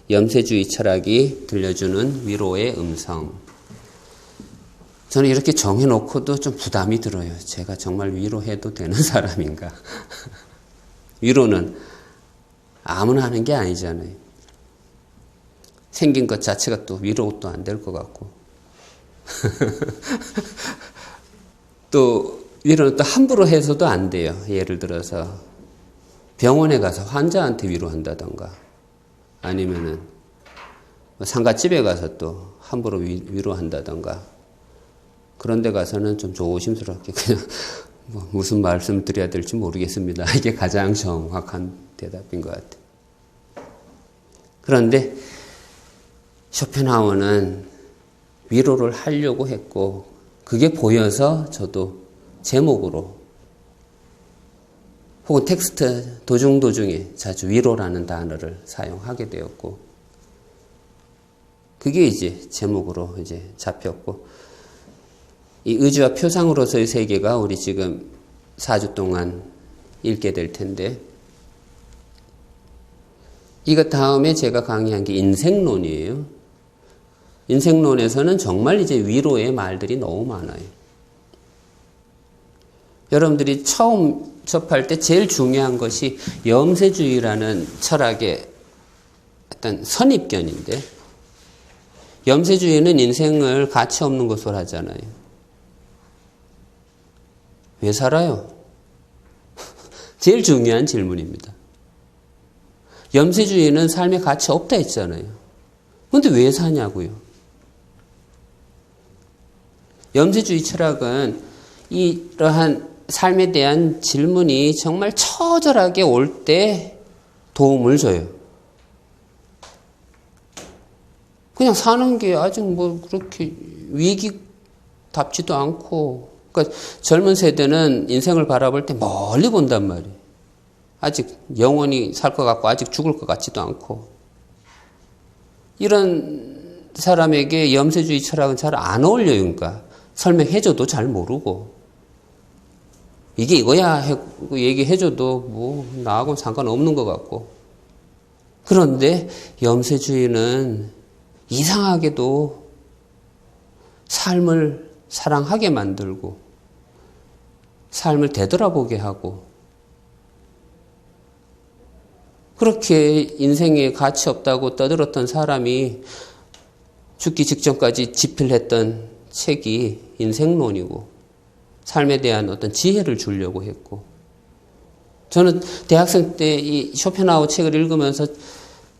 염세주의 철학이 들려주는 위로의 음성. 저는 이렇게 정해놓고도 좀 부담이 들어요. 제가 정말 위로해도 되는 사람인가. 위로는 아무나 하는 게 아니잖아요. 생긴 것 자체가 또 위로도 안 될 것 같고. 또 위로는 또 함부로 해서도 안 돼요. 예를 들어서 병원에 가서 환자한테 위로한다던가 아니면은 상가집에 가서 또 함부로 위로한다던가 그런 데 가서는 좀 조심스럽게 그냥 무슨 말씀 드려야 될지 모르겠습니다. 이게 가장 정확한 대답인 것 같아요. 그런데 쇼펜하우어는 위로를 하려고 했고 그게 보여서 저도 제목으로 혹은 텍스트 도중에 자주 위로라는 단어를 사용하게 되었고 그게 이제 제목으로 이제 잡혔고 이 의지와 표상으로서의 세계가 우리 지금 4주 동안 읽게 될 텐데 이것 다음에 제가 강의한 게 인생론이에요. 인생론에서는 정말 이제 위로의 말들이 너무 많아요. 여러분들이 처음 접할 때 제일 중요한 것이 염세주의라는 철학의 어떤 선입견인데 염세주의는 인생을 가치 없는 것으로 하잖아요. 왜 살아요? 제일 중요한 질문입니다. 염세주의는 삶에 가치 없다 했잖아요. 그런데 왜 사냐고요? 염세주의 철학은 이러한 삶에 대한 질문이 정말 처절하게 올 때 도움을 줘요. 그냥 사는 게 아직 뭐 그렇게 위기답지도 않고, 그러니까 젊은 세대는 인생을 바라볼 때 멀리 본단 말이에요. 아직 영원히 살 것 같고 아직 죽을 것 같지도 않고. 이런 사람에게 염세주의 철학은 잘 안 어울려요. 그러니까 설명해줘도 잘 모르고. 이게 이거야 얘기해줘도 뭐 나하고는 상관없는 것 같고. 그런데 염세주의는 이상하게도 삶을 사랑하게 만들고 삶을 되돌아보게 하고 그렇게 인생에 가치 없다고 떠들었던 사람이 죽기 직전까지 집필했던 책이 인생론이고 삶에 대한 어떤 지혜를 주려고 했고 저는 대학생 때 이 쇼펜하우어 책을 읽으면서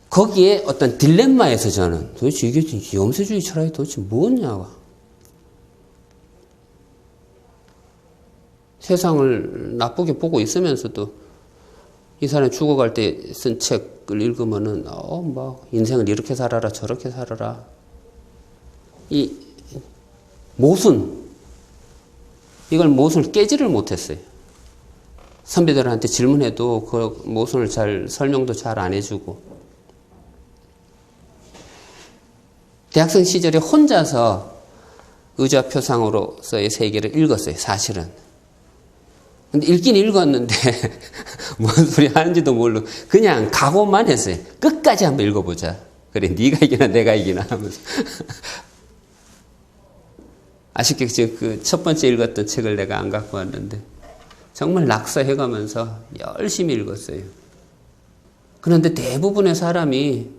거기에 어떤 딜레마에서 저는 도대체 이게 염세주의 철학이 도대체 뭐냐. 세상을 나쁘게 보고 있으면서도 이 사람이 죽어갈 때 쓴 책을 읽으면은 막 인생을 이렇게 살아라 저렇게 살아라. 이 모순 이걸 모순을 깨지를 못했어요. 선배들한테 질문해도 그 모순을 잘 설명도 잘 안 해주고 대학생 시절에 혼자서 의지와 표상으로서의 세계를 읽었어요. 사실은. 근데 읽긴 읽었는데 뭔 소리 하는지도 모르고 그냥 각오만 했어요. 끝까지 한번 읽어보자. 그래 네가 이기나 내가 이기나 하면서 아쉽게 지금 그 첫 번째 읽었던 책을 내가 안 갖고 왔는데 정말 낙서해가면서 열심히 읽었어요. 그런데 대부분의 사람이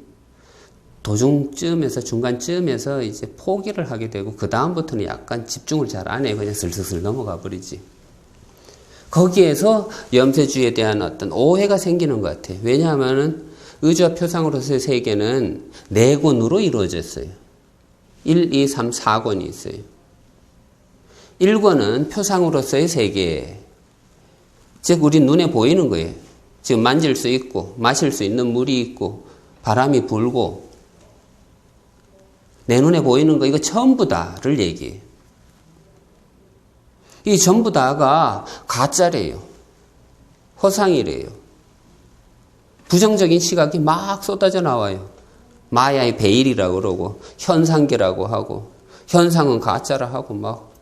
도중쯤에서 중간쯤에서 이제 포기를 하게 되고 그 다음부터는 약간 집중을 잘 안 해요. 그냥 슬슬 넘어가 버리지. 거기에서 염세주의에 대한 어떤 오해가 생기는 것 같아요. 왜냐하면은 의지와 표상으로서의 세계는 4권으로 이루어졌어요. 1, 2, 3, 4권이 있어요. 1권은 표상으로서의 세계. 즉 우리 눈에 보이는 거예요. 지금 만질 수 있고 마실 수 있는 물이 있고 바람이 불고 내 눈에 보이는 거 이거 전부 다를 얘기해요. 이 전부 다가 가짜래요. 허상이래요. 부정적인 시각이 막 쏟아져 나와요. 마야의 베일이라고 그러고 현상계라고 하고 현상은 가짜라 하고 막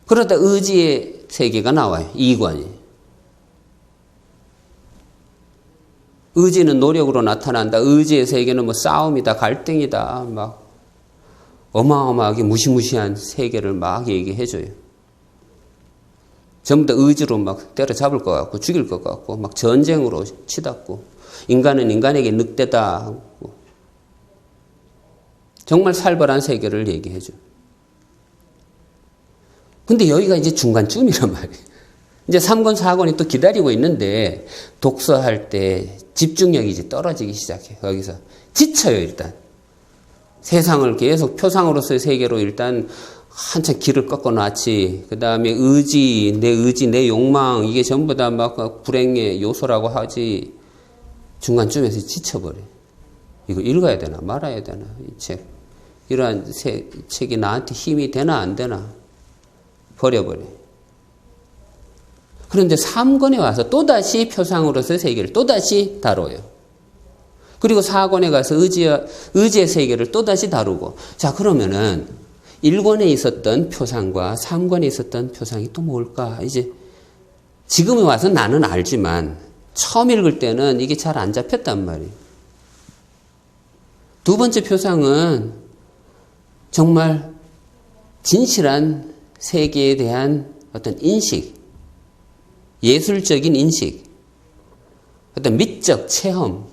그러다 의지의 세계가 나와요. 2권이. 의지는 노력으로 나타난다. 의지의 세계는 뭐 싸움이다, 갈등이다, 막 어마어마하게 무시무시한 세계를 막 얘기해줘요. 전부 다 의지로 막 때려잡을 것 같고 죽일 것 같고 막 전쟁으로 치닫고 인간은 인간에게 늑대다 하고 정말 살벌한 세계를 얘기해줘요. 근데 여기가 이제 중간쯤이란 말이에요. 이제 3권, 4권이 또 기다리고 있는데 독서할 때 집중력이 이제 떨어지기 시작해요. 거기서 지쳐요, 일단. 세상을 계속 표상으로서의 세계로 일단 한참 길을 꺾어놨지. 그 다음에 의지, 내 욕망, 이게 전부 다 막 불행의 요소라고 하지. 중간쯤에서 지쳐버려요. 이거 읽어야 되나 말아야 되나, 이 책. 이러한 책이 나한테 힘이 되나 안 되나. 버려버려요. 그런데 3권에 와서 또다시 표상으로서의 세계를 또다시 다뤄요. 그리고 4권에 가서 의지의 세계를 또다시 다루고. 자, 그러면은 1권에 있었던 표상과 3권에 있었던 표상이 또 뭘까? 이제 지금에 와서 나는 알지만 처음 읽을 때는 이게 잘 안 잡혔단 말이에요. 두 번째 표상은 정말 진실한 세계에 대한 어떤 인식, 예술적인 인식, 어떤 미적 체험,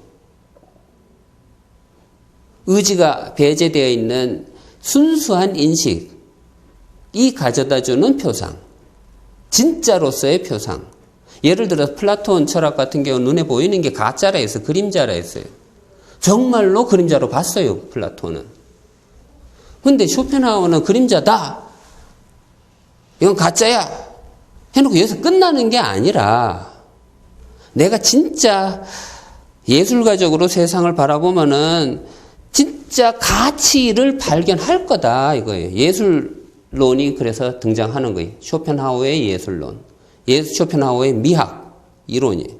의지가 배제되어 있는 순수한 인식이 가져다주는 표상, 진짜로서의 표상. 예를 들어서 플라톤 철학 같은 경우 눈에 보이는 게 가짜라 해서 그림자라 했어요. 정말로 그림자로 봤어요, 플라톤은. 근데 쇼펜하우어는 그림자다. 이건 가짜야. 해놓고 여기서 끝나는 게 아니라 내가 진짜 예술가적으로 세상을 바라보면은 진짜 가치를 발견할 거다 이거예요. 예술론이 그래서 등장하는 거예요. 쇼펜하우어의 예술론. 쇼펜하우어의 미학 이론이에요.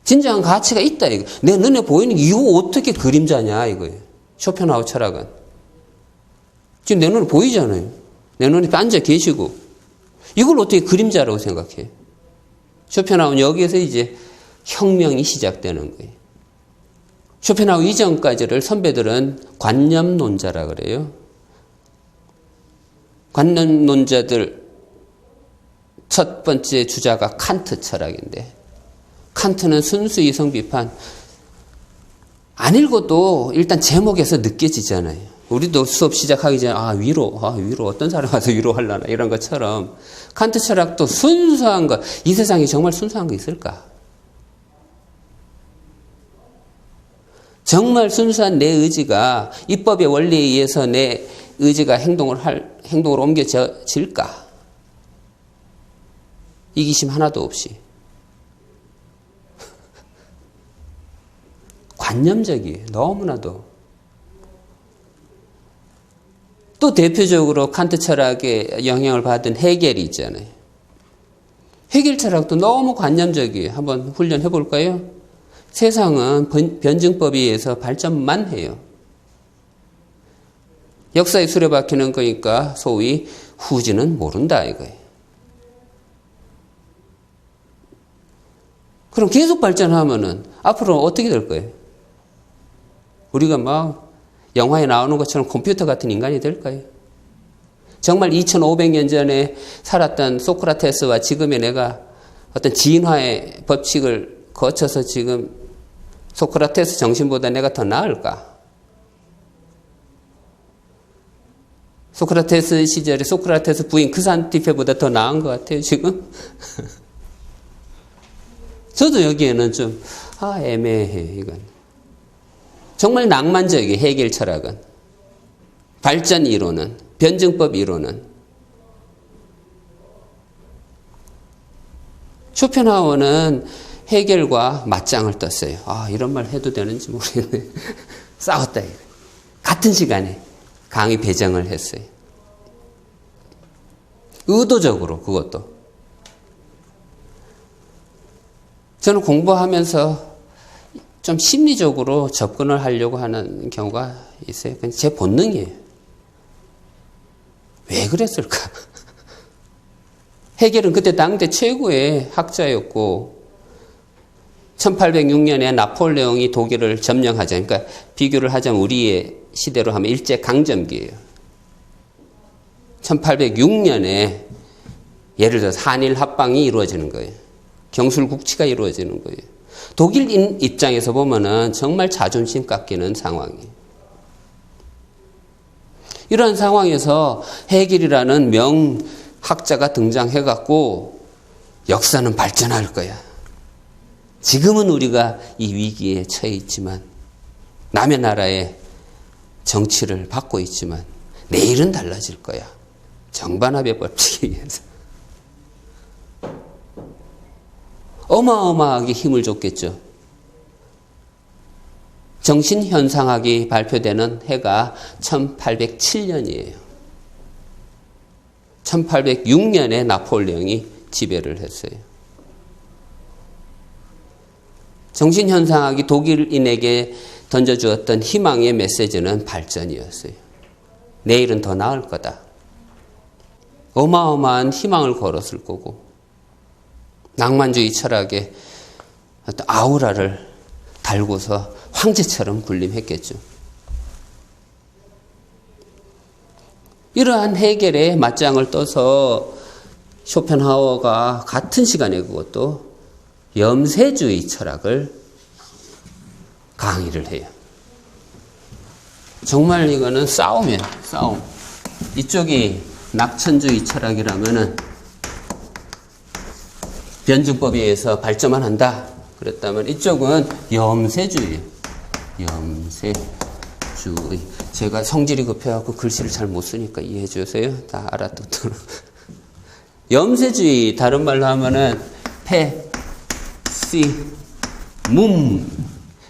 진정한 가치가 있다 이거. 내 눈에 보이는 게 이거 어떻게 그림자냐 이거예요. 쇼펜하우어 철학은. 지금 내 눈에 보이잖아요. 내 눈에 앉아 계시고 이걸 어떻게 그림자라고 생각해? 쇼펜하우어는 여기에서 이제 혁명이 시작되는 거예요. 쇼펜하우어 이전까지를 선배들은 관념론자라 그래요. 관념론자들 첫 번째 주자가 칸트 철학인데 칸트는 순수 이성 비판 안 읽어도 일단 제목에서 느껴지잖아요. 우리도 수업 시작하기 전에 위로 어떤 사람 와서 위로하려나 이런 것처럼 칸트 철학도 순수한 것, 이 세상에 정말 순수한 거 있을까? 정말 순수한 내 의지가 입법의 원리에 의해서 내 의지가 행동으로 옮겨질까? 이기심 하나도 없이. 관념적이에요. 너무나도. 또 대표적으로 칸트 철학의 영향을 받은 헤겔이 있잖아요. 헤겔 철학도 너무 관념적이에요. 한번 훈련해 볼까요? 세상은 변증법에 의해서 발전만 해요. 역사의 수레바퀴는 거니까 소위 후지는 모른다 이거예요. 그럼 계속 발전하면은 앞으로 어떻게 될 거예요? 우리가 막 영화에 나오는 것처럼 컴퓨터 같은 인간이 될까요? 정말 2500년 전에 살았던 소크라테스와 지금의 내가 어떤 진화의 법칙을 거쳐서 지금 소크라테스 정신보다 내가 더 나을까? 소크라테스 시절에 소크라테스 부인 크산티페보다 더 나은 것 같아요, 지금? 저도 여기에는 좀, 애매해, 이건. 정말 낭만적이에요, 헤겔 철학은. 발전 이론은, 변증법 이론은. 쇼펜하우어는 헤겔과 맞짱을 떴어요. 이런 말 해도 되는지 모르겠네. 싸웠다. 같은 시간에 강의 배정을 했어요. 의도적으로 그것도. 저는 공부하면서 좀 심리적으로 접근을 하려고 하는 경우가 있어요. 그냥 제 본능이에요. 왜 그랬을까? 헤겔은 그때 당대 최고의 학자였고 1806년에 나폴레옹이 독일을 점령하자. 그러니까 비교를 하자면 우리의 시대로 하면 일제강점기예요. 1806년에 예를 들어서 한일 합방이 이루어지는 거예요. 경술국치가 이루어지는 거예요. 독일인 입장에서 보면은 정말 자존심 깎이는 상황이에요. 이런 상황에서 헤겔이라는 명학자가 등장해갖고 역사는 발전할 거야. 지금은 우리가 이 위기에 처해 있지만, 남의 나라의 정치를 받고 있지만 내일은 달라질 거야. 정반합의 법칙에 의해서. 어마어마하게 힘을 줬겠죠. 정신현상학이 발표되는 해가 1807년이에요. 1806년에 나폴레옹이 지배를 했어요. 정신현상학이 독일인에게 던져주었던 희망의 메시지는 발전이었어요. 내일은 더 나을 거다. 어마어마한 희망을 걸었을 거고, 낭만주의 철학의 어떤 아우라를 달고서 황제처럼 군림했겠죠. 이러한 헤겔의 맞짱을 떠서 쇼펜하우어가 같은 시간에 그것도 염세주의 철학을 강의를 해요. 정말 이거는 싸움이에요. 싸움. 이쪽이 낙천주의 철학이라면은 변증법에 의해서 발전만 한다 그랬다면, 이쪽은 염세주의. 염세주의. 제가 성질이 급해갖고 글씨를 잘 못 쓰니까 이해해 주세요. 다 알아듣도록. 염세주의, 다른 말로 하면은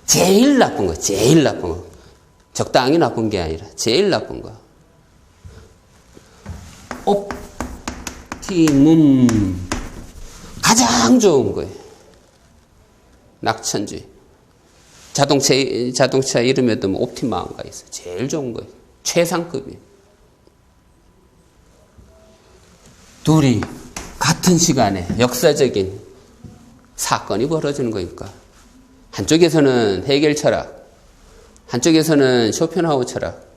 제일 나쁜 거, 제일 나쁜 거. 적당히 나쁜 게 아니라 제일 나쁜 거. 옵티멈, 가장 좋은 거예요. 낙천주의. 자동차 이름에도 뭐 옵티마가 있어요. 제일 좋은 거예요. 최상급이에요. 둘이 같은 시간에 역사적인 사건이 벌어지는 거니까, 한쪽에서는 헤겔 철학, 한쪽에서는 쇼펜하우어 철학,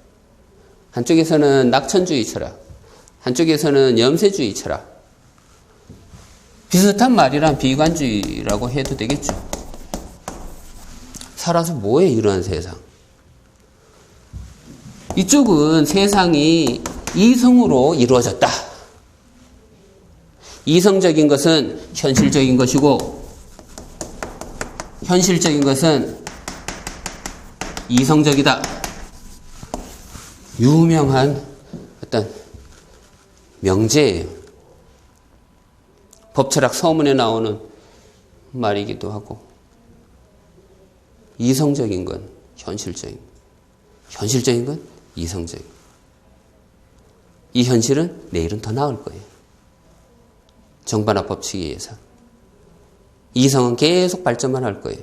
한쪽에서는 낙천주의 철학, 한쪽에서는 염세주의 철학. 비슷한 말이란 비관주의라고 해도 되겠죠. 살아서 뭐해 이런 세상. 이쪽은 세상이 이성으로 이루어졌다. 이성적인 것은 현실적인 것이고, 현실적인 것은 이성적이다. 유명한 어떤 명제예요. 법철학 서문에 나오는 말이기도 하고, 이성적인 건 현실적인, 현실적인 건 이성적인. 이 현실은 내일은 더 나을 거예요. 정반합 법칙에 의해서. 이성은 계속 발전만 할 거예요.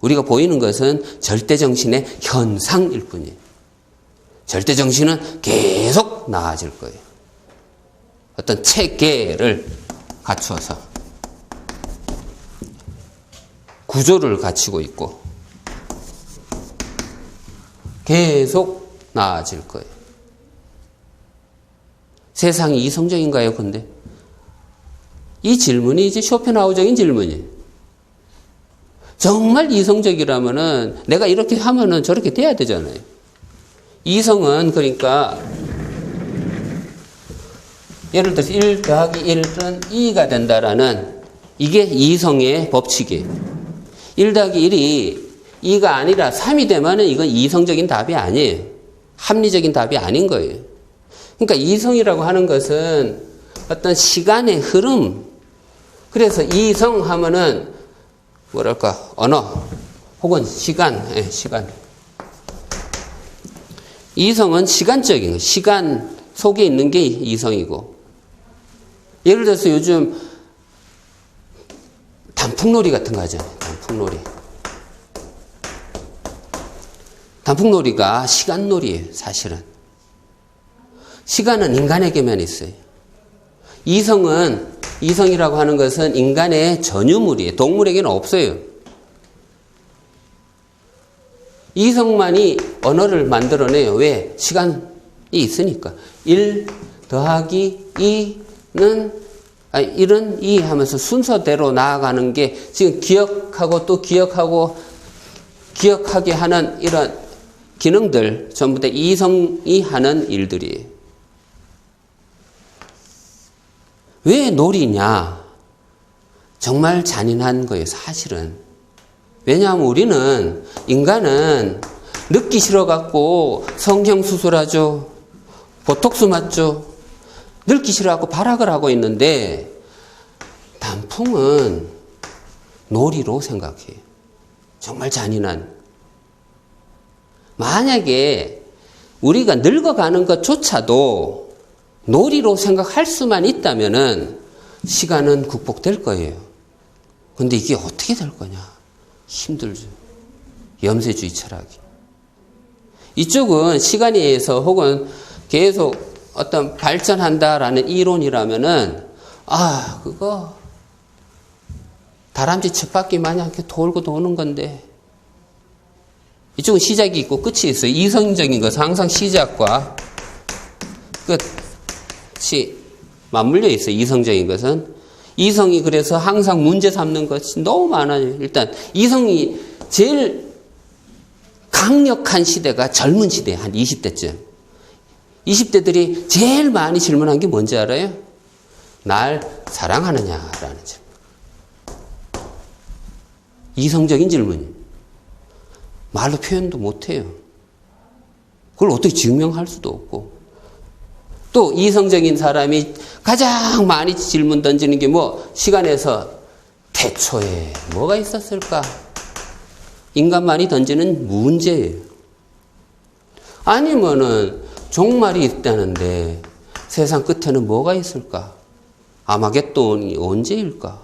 우리가 보이는 것은 절대정신의 현상일 뿐이에요. 절대정신은 계속 나아질 거예요. 어떤 체계를 갖추어서 구조를 갖추고 있고 계속 나아질 거예요. 세상이 이성적인가요? 근데 이 질문이 이제 쇼펜하우어적인 질문이에요. 정말 이성적이라면은 내가 이렇게 하면은 저렇게 돼야 되잖아요. 이성은 그러니까 예를 들어서 1 더하기 1은 2가 된다라는 이게 이성의 법칙이에요. 1 더하기 1이 2가 아니라 3이 되면은 이건 이성적인 답이 아니에요. 합리적인 답이 아닌 거예요. 그러니까 이성이라고 하는 것은 어떤 시간의 흐름. 그래서 이성 하면은 뭐랄까, 언어 혹은 시간. 이성은 시간적인 거, 시간 속에 있는 게 이성이고, 예를 들어서 요즘 단풍놀이 같은 거 하잖아요. 단풍놀이. 단풍놀이가 시간놀이에요, 사실은. 시간은 인간에게만 있어요. 이성은 이성이라고 하는 것은 인간의 전유물이에요. 동물에게는 없어요. 이성만이 언어를 만들어내요. 왜? 시간이 있으니까. 1 더하기 2는 1은 2 하면서 순서대로 나아가는 게 지금 기억하고 또 기억하고 기억하게 하는 이런 기능들 전부 다 이성이 하는 일들이에요. 왜 놀이냐? 정말 잔인한 거예요, 사실은. 왜냐하면 우리는, 인간은 늙기 싫어갖고 성형수술하죠. 보톡스 맞죠. 늙기 싫어갖고 발악을 하고 있는데, 단풍은 놀이로 생각해요. 정말 잔인한. 만약에 우리가 늙어가는 것조차도 놀이로 생각할 수만 있다면은 시간은 극복될 거예요. 근데 이게 어떻게 될 거냐? 힘들죠. 염세주의 철학이. 이쪽은 시간에 의해서 혹은 계속 어떤 발전한다라는 이론이라면은, 그거 다람쥐 쳇바퀴 마냥 이렇게 돌고 도는 건데, 이쪽은 시작이 있고 끝이 있어요. 이성적인 것은 항상 시작과 끝이 맞물려 있어요. 이성적인 것은. 이성이 그래서 항상 문제 삼는 것이 너무 많아요. 일단 이성이 제일 강력한 시대가 젊은 시대, 한 20대쯤. 20대들이 제일 많이 질문한 게 뭔지 알아요? 날 사랑하느냐라는 질문. 이성적인 질문이에요. 말로 표현도 못해요. 그걸 어떻게 증명할 수도 없고. 또 이성적인 사람이 가장 많이 질문 던지는 게 시간에서 태초에 뭐가 있었을까? 인간만이 던지는 문제예요. 아니면은 종말이 있다는데 세상 끝에는 뭐가 있을까? 아마겟돈이 언제일까?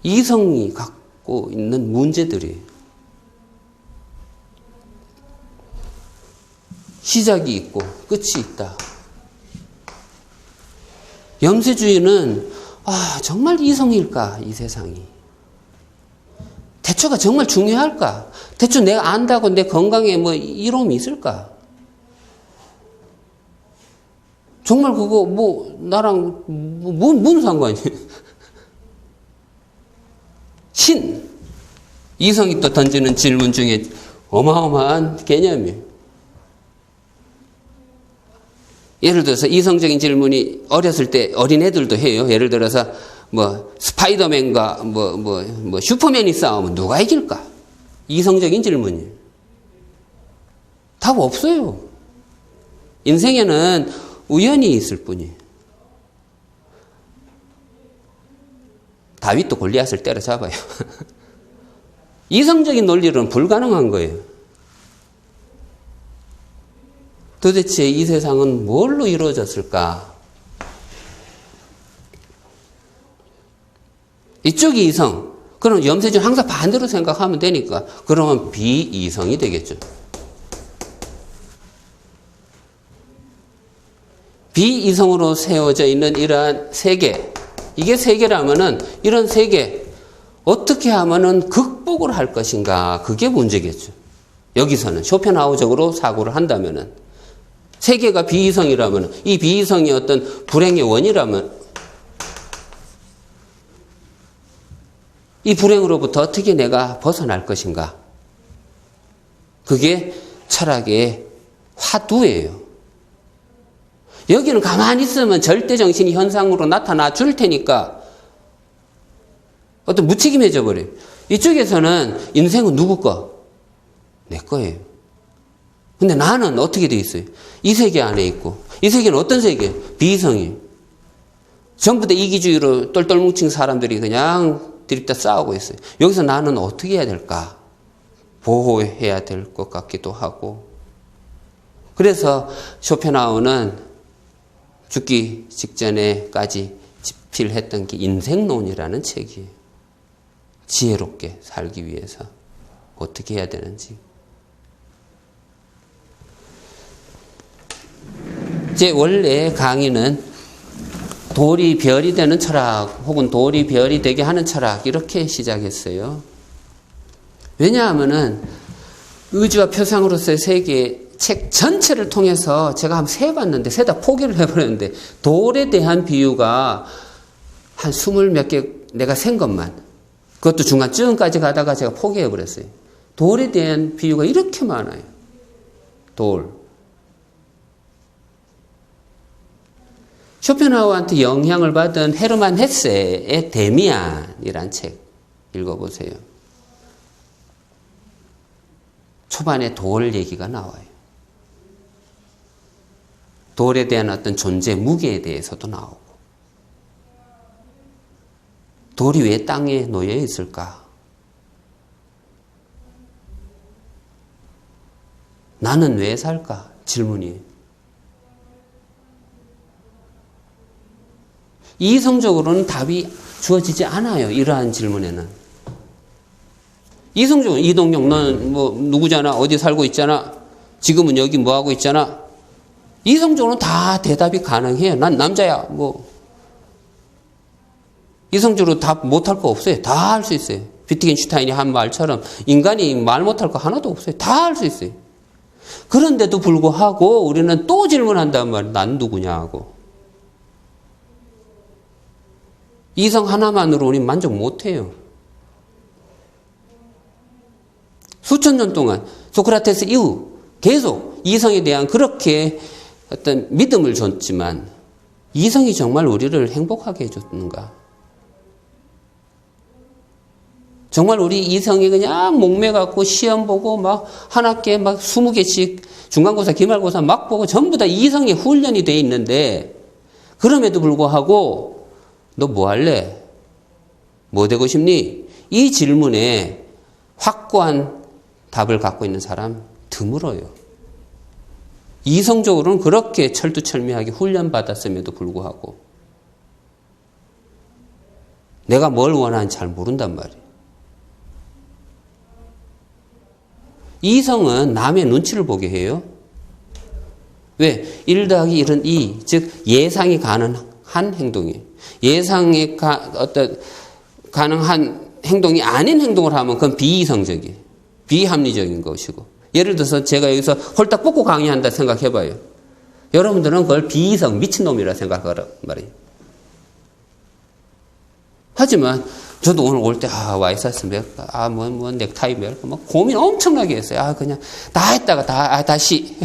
이성이 갖고 있는 문제들이에요. 시작이 있고 끝이 있다. 염세주의는 정말 이성일까? 이 세상이. 태초가 정말 중요할까? 태초 내가 안다고 내 건강에 이로움이 있을까? 정말 그거 나랑 뭔 상관이에요? 이성이 또 던지는 질문 중에 어마어마한 개념이에요. 예를 들어서 이성적인 질문이 어렸을 때 어린애들도 해요. 예를 들어서 스파이더맨과 슈퍼맨이 싸우면 누가 이길까? 이성적인 질문이에요. 답 없어요. 인생에는 우연이 있을 뿐이에요. 다윗도 골리앗을 때려잡아요. 이성적인 논리로는 불가능한 거예요. 도대체 이 세상은 뭘로 이루어졌을까? 이쪽이 이성. 그럼 염세주는 항상 반대로 생각하면 되니까. 그러면 비이성이 되겠죠. 비이성으로 세워져 있는 이러한 세계. 이게 세계라면은 이런 세계 어떻게 하면은 극복을 할 것인가? 그게 문제겠죠. 여기서는 쇼펜하우적으로 사고를 한다면은. 세계가 비이성이라면, 이 비이성이 어떤 불행의 원이라면, 이 불행으로부터 어떻게 내가 벗어날 것인가? 그게 철학의 화두예요. 여기는 가만히 있으면 절대정신이 현상으로 나타나 줄 테니까 어떤 무책임해져 버려요. 이쪽에서는 인생은 누구 거? 내 거예요. 근데 나는 어떻게 돼 있어요? 이 세계 안에 있고. 이 세계는 어떤 세계? 비이성이에요. 전부 다 이기주의로 똘똘 뭉친 사람들이 그냥 들이다 싸우고 있어요. 여기서 나는 어떻게 해야 될까? 보호해야 될 것 같기도 하고. 그래서 쇼펜하우는 죽기 직전에까지 집필했던 게 인생론이라는 책이에요. 지혜롭게 살기 위해서 어떻게 해야 되는지. 제 원래 강의는 돌이 별이 되는 철학 혹은 돌이 별이 되게 하는 철학 이렇게 시작했어요. 왜냐하면은 의지와 표상으로서의 세계 책 전체를 통해서 제가 한번 세봤는데 세다 포기를 해버렸는데 돌에 대한 비유가 한 20몇 개 내가 센 것만 그것도 중간쯤까지 가다가 제가 포기해버렸어요. 돌에 대한 비유가 이렇게 많아요. 돌. 쇼펜하우어한테 영향을 받은 헤르만 헤세의 데미안이란 책 읽어보세요. 초반에 돌 얘기가 나와요. 돌에 대한 어떤 존재 무게에 대해서도 나오고 돌이 왜 땅에 놓여 있을까? 나는 왜 살까? 질문이에요. 이성적으로는 답이 주어지지 않아요. 이러한 질문에는. 이성적으로 이동영 너는 뭐 누구잖아. 어디 살고 있잖아. 지금은 여기 뭐 하고 있잖아. 이성적으로는 다 대답이 가능해요. 난 남자야. 뭐 이성적으로 답 못할 거 없어요. 다 할 수 있어요. 비트겐슈타인이 한 말처럼 인간이 말 못할 거 하나도 없어요. 다 할 수 있어요. 그런데도 불구하고 우리는 또 질문한단 말이에요. 난 누구냐고. 이성 하나만으로 우리는 만족 못해요. 수천 년 동안 소크라테스 이후 계속 이성에 대한 그렇게 어떤 믿음을 줬지만 이성이 정말 우리를 행복하게 해줬는가? 정말 우리 이성이 그냥 목매갖고 시험 보고 막 한 학기에 막 20개씩 중간고사, 기말고사 막 보고 전부 다 이성의 훈련이 돼 있는데 그럼에도 불구하고 너 뭐 할래? 뭐 되고 싶니? 이 질문에 확고한 답을 갖고 있는 사람 드물어요. 이성적으로는 그렇게 철두철미하게 훈련받았음에도 불구하고 내가 뭘 원하는지 잘 모른단 말이에요. 이성은 남의 눈치를 보게 해요. 왜? 1 더하기 1은 2, 즉 예상이 가능한 행동이에요. 예상이 어떤 가능한 행동이 아닌 행동을 하면 그건 비이성적이에요. 비합리적인 것이고. 예를 들어서 제가 여기서 홀딱 뽑고 강의한다 생각해봐요. 여러분들은 그걸 비이성, 미친놈이라 생각하란 말이에요. 하지만 저도 오늘 올 때 와이셔츠 멜까? 뭐 넥타이 멜까? 막 고민 엄청나게 했어요. 그냥 다 했다가 다시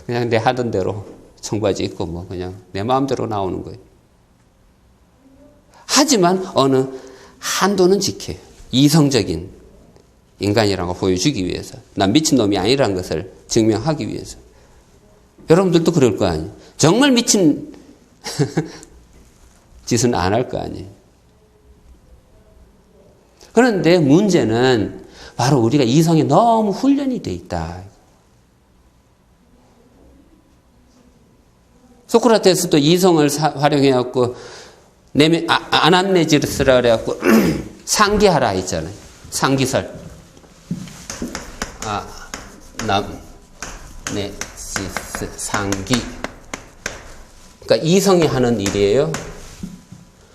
그냥 내 하던 대로 청바지 입고 뭐 그냥 내 마음대로 나오는 거예요. 하지만 어느 한도는 지켜요. 이성적인 인간이라는 걸 보여주기 위해서. 난 미친놈이 아니라는 것을 증명하기 위해서. 여러분들도 그럴 거 아니에요. 정말 미친 짓은 안 할 거 아니에요. 그런데 문제는 바로 우리가 이성에 너무 훈련이 돼 있다. 소크라테스도 이성을 활용해갖고 아난네지스라 그래갖고 상기하라 했잖아요. 상기설. 남네시스 상기. 그러니까 이성이 하는 일이에요.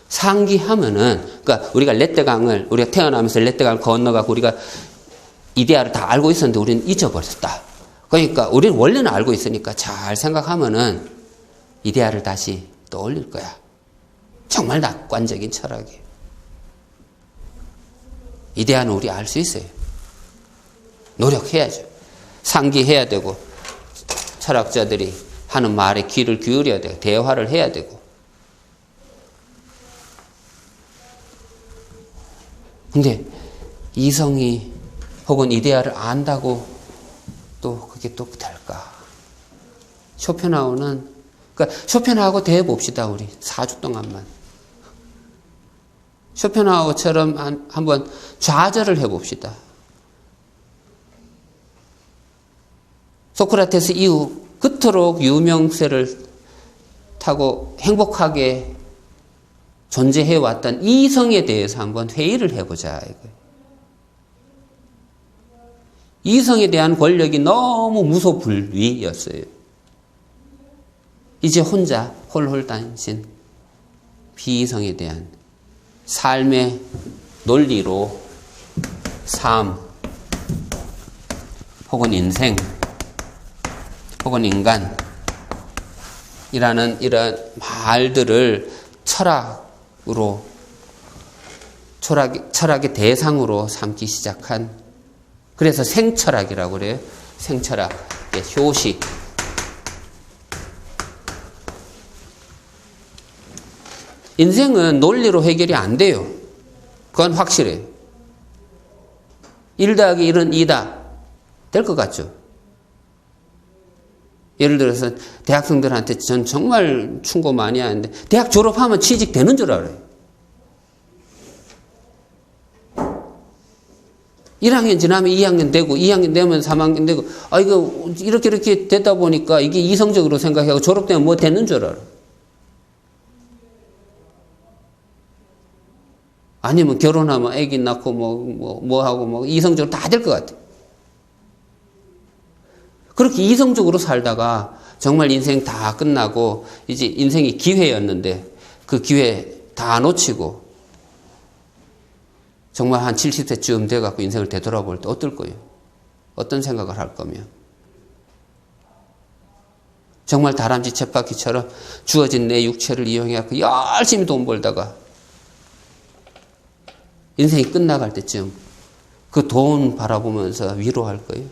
상기하면은, 그러니까 우리가 우리가 태어나면서 렛대강을 건너가고 우리가 이데아를 다 알고 있었는데 우리는 잊어버렸다. 그러니까 우리는 원래는 알고 있으니까 잘 생각하면은 이데아를 다시 떠올릴 거야. 정말 낙관적인 철학이에요. 이데아는 우리 알 수 있어요. 노력해야죠. 상기해야 되고 철학자들이 하는 말에 귀를 기울여야 되고 대화를 해야 되고. 근데 이성이 혹은 이데아를 안다고 또 그게 또 될까? 쇼펜하우어는 그러니까 쇼펜하우어 대해봅시다. 우리 4주 동안만. 쇼펜하우어처럼 한번 좌절을 해봅시다. 소크라테스 이후 그토록 유명세를 타고 행복하게 존재해왔던 이성에 대해서 한번 회의를 해보자. 이성에 대한 권력이 너무 무소불위였어요. 이제 혼자 홀홀단신 비이성에 대한 삶의 논리로 삶 혹은 인생 혹은 인간이라는 이런 말들을 철학의 대상으로 삼기 시작한, 그래서 생철학이라고 그래요. 생철학의 효시. 인생은 논리로 해결이 안 돼요. 그건 확실해요. 1 더하기 1은 2다. 될 것 같죠? 예를 들어서 대학생들한테 전 정말 충고 많이 하는데 대학 졸업하면 취직 되는 줄 알아요. 1학년 지나면 2학년 되고 2학년 되면 3학년 되고 이거 이렇게 되다 보니까 이게 이성적으로 생각하고 졸업되면 뭐 되는 줄 알아요. 아니면 결혼하면 애기 낳고 뭐 하고 이성적으로 다 될 것 같아요. 그렇게 이성적으로 살다가 정말 인생 다 끝나고 이제 인생이 기회였는데 그 기회 다 놓치고 정말 한 70세쯤 돼갖고 인생을 되돌아볼 때 어떨 거예요? 어떤 생각을 할 거면? 정말 다람쥐 쳇바퀴처럼 주어진 내 육체를 이용해갖고 열심히 돈 벌다가 인생이 끝나갈 때쯤 그 돈 바라보면서 위로할 거예요.